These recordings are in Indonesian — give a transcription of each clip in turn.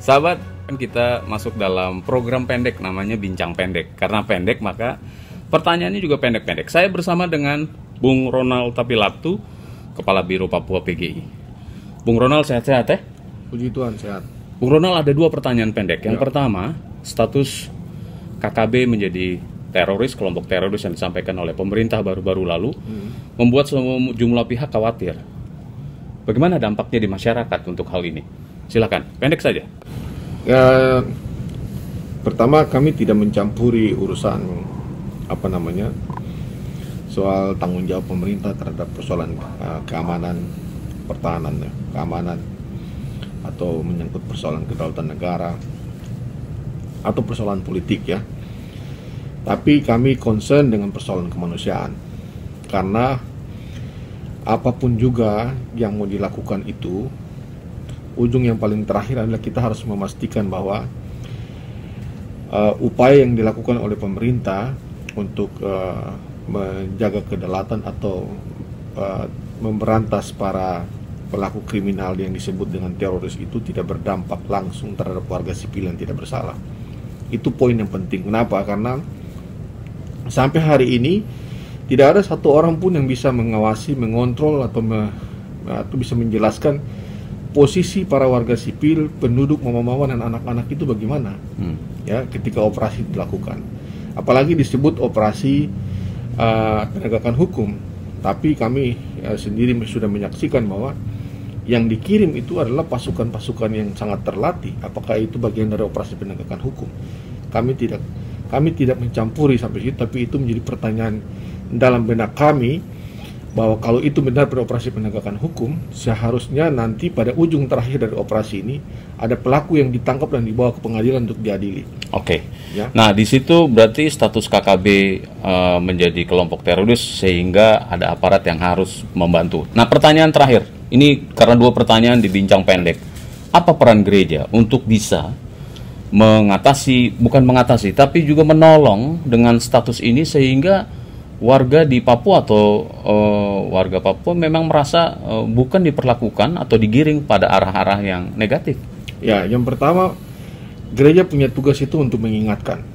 Sahabat, kan kita masuk dalam program pendek namanya Bincang Pendek. Karena pendek maka pertanyaannya juga pendek-pendek. Saya bersama dengan Bung Ronald Tapilatu, Kepala Biro Papua PGI. Bung Ronald sehat-sehat ya? Puji Tuhan sehat. Bung Ronald, ada dua pertanyaan pendek. Yang pertama, status KKB menjadi teroris, kelompok teroris yang disampaikan oleh pemerintah baru-baru lalu membuat sejumlah pihak khawatir. Bagaimana dampaknya di masyarakat untuk hal ini? Silakan, pendek saja. Pertama, kami tidak mencampuri urusan soal tanggung jawab pemerintah terhadap persoalan keamanan, pertahanan, keamanan, atau menyangkut persoalan kedaulatan negara atau persoalan politik ya. Tapi kami concern dengan persoalan kemanusiaan, karena apapun juga yang mau dilakukan itu, ujung yang paling terakhir adalah kita harus memastikan bahwa upaya yang dilakukan oleh pemerintah untuk menjaga kedaulatan atau memberantas para pelaku kriminal yang disebut dengan teroris itu tidak berdampak langsung terhadap warga sipil yang tidak bersalah. Itu poin yang penting. Kenapa? Karena sampai hari ini tidak ada satu orang pun yang bisa mengawasi, mengontrol atau bisa menjelaskan posisi para warga sipil, penduduk, mama-mama dan anak-anak itu bagaimana ya ketika operasi dilakukan. Apalagi disebut operasi penegakan hukum. Tapi kami sendiri sudah menyaksikan bahwa yang dikirim itu adalah pasukan-pasukan yang sangat terlatih. Apakah itu bagian dari operasi penegakan hukum? Kami tidak mencampuri sampai situ, tapi itu menjadi pertanyaan dalam benak kami, bahwa kalau itu benar beroperasi penegakan hukum, seharusnya nanti pada ujung terakhir dari operasi ini ada pelaku yang ditangkap dan dibawa ke pengadilan untuk diadili. Oke. Ya? Nah, di situ berarti status KKB menjadi kelompok teroris sehingga ada aparat yang harus membantu. Nah, pertanyaan terakhir, ini karena dua pertanyaan di Bincang Pendek. Apa peran gereja untuk bisa tapi juga menolong dengan status ini sehingga warga di Papua atau warga Papua memang merasa bukan diperlakukan atau digiring pada arah-arah yang negatif? Ya, yang pertama, gereja punya tugas itu untuk mengingatkan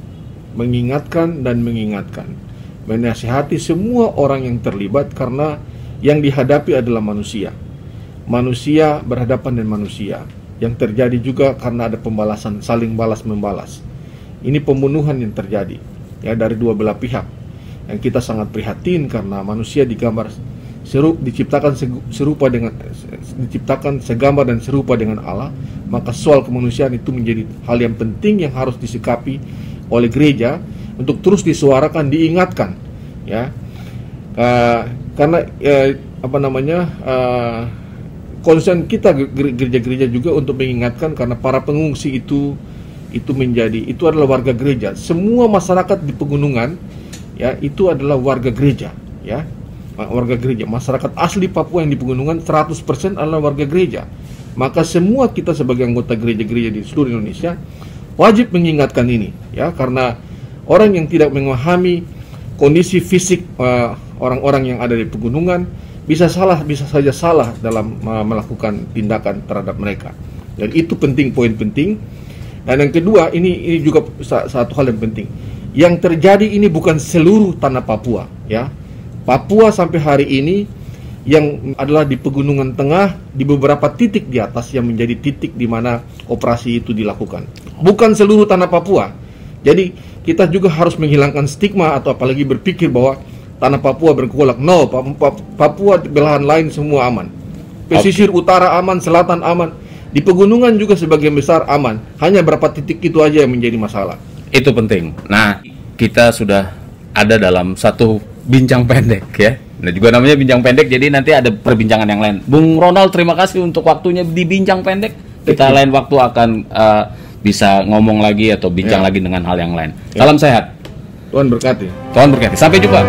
dan mengingatkan, menasihati semua orang yang terlibat, karena yang dihadapi adalah manusia berhadapan dengan manusia. Yang terjadi juga karena ada pembalasan, saling balas membalas. Ini pembunuhan yang terjadi ya dari dua belah pihak. Yang kita sangat prihatin karena manusia diciptakan segambar dan serupa dengan Allah, maka soal kemanusiaan itu menjadi hal yang penting yang harus disikapi oleh gereja untuk terus disuarakan, diingatkan, ya. Karena concern kita gereja-gereja juga untuk mengingatkan, karena para pengungsi itu adalah warga gereja. Semua masyarakat di pegunungan ya itu adalah warga gereja, ya. Warga gereja, masyarakat asli Papua yang di pegunungan 100% adalah warga gereja. Maka semua kita sebagai anggota gereja-gereja di seluruh Indonesia wajib mengingatkan ini, ya, karena orang yang tidak memahami kondisi fisik orang-orang yang ada di pegunungan bisa saja salah dalam melakukan tindakan terhadap mereka. Dan itu penting, poin penting. Dan yang kedua, ini juga satu hal yang penting. Yang terjadi ini bukan seluruh tanah Papua, ya. Papua sampai hari ini yang adalah di pegunungan tengah, di beberapa titik di atas yang menjadi titik di mana operasi itu dilakukan. Bukan seluruh tanah Papua. Jadi kita juga harus menghilangkan stigma atau apalagi berpikir bahwa tanah Papua bergolak. No, Papua belahan lain semua aman. Pesisir utara aman, selatan aman. Di pegunungan juga sebagian besar aman. Hanya berapa titik itu aja yang menjadi masalah. Itu penting. Nah, kita sudah ada dalam satu bincang pendek, ya. Nah, juga namanya bincang pendek, jadi nanti ada perbincangan yang lain. Bung Ronald, terima kasih untuk waktunya di bincang pendek. Kita lain waktu akan bisa ngomong lagi atau bincang lagi dengan hal yang lain. Salam sehat. Tuhan berkati. Tuhan berkati. Sampai jumpa.